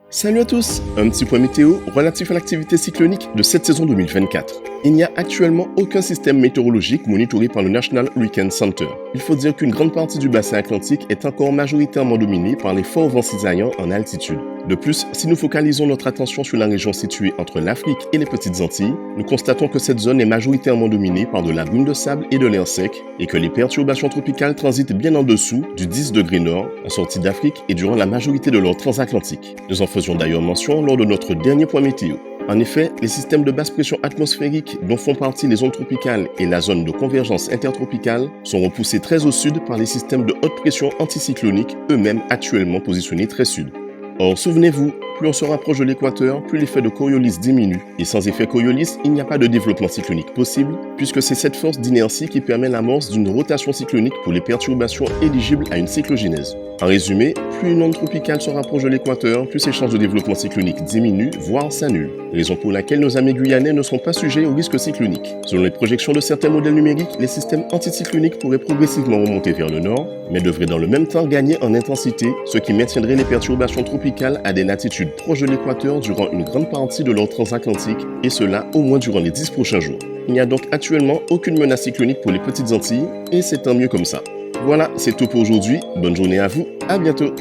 Salut à tous, un petit point météo relatif à l'activité cyclonique de cette saison 2024. Il n'y a actuellement aucun système météorologique monitoré par le National Hurricane Center. Il faut dire qu'une grande partie du bassin atlantique est encore majoritairement dominée par les forts vents cisaillants en altitude. De plus, si nous focalisons notre attention sur la région située entre l'Afrique et les Petites Antilles, nous constatons que cette zone est majoritairement dominée par de la brume de sable et de l'air sec et que les perturbations tropicales transitent bien en dessous du 10 degrés nord en sortie d'Afrique et durant la majorité de leur transatlantique. Nous en faisions d'ailleurs mention lors de notre dernier point météo. En effet, les systèmes de basse pression atmosphérique dont font partie les zones tropicales et la zone de convergence intertropicale sont repoussés très au sud par les systèmes de haute pression anticycloniques eux-mêmes actuellement positionnés très sud. Or, souvenez-vous, plus on se rapproche de l'équateur, plus l'effet de Coriolis diminue. Et sans effet Coriolis, il n'y a pas de développement cyclonique possible, puisque c'est cette force d'inertie qui permet l'amorce d'une rotation cyclonique pour les perturbations éligibles à une cyclogenèse. En résumé, plus une onde tropicale se rapproche de l'équateur, plus ses chances de développement cyclonique diminuent, voire s'annulent. Raison pour laquelle nos amis guyanais ne sont pas sujets au risque cyclonique. Selon les projections de certains modèles numériques, les systèmes anticycloniques pourraient progressivement remonter vers le nord, mais devraient dans le même temps gagner en intensité, ce qui maintiendrait les perturbations tropicales à des latitudes proches de l'équateur durant une grande partie de leur transatlantique, et cela au moins durant les 10 prochains jours. Il n'y a donc actuellement aucune menace cyclonique pour les Petites Antilles, et c'est tant mieux comme ça. Voilà, c'est tout pour aujourd'hui. Bonne journée à vous, à bientôt.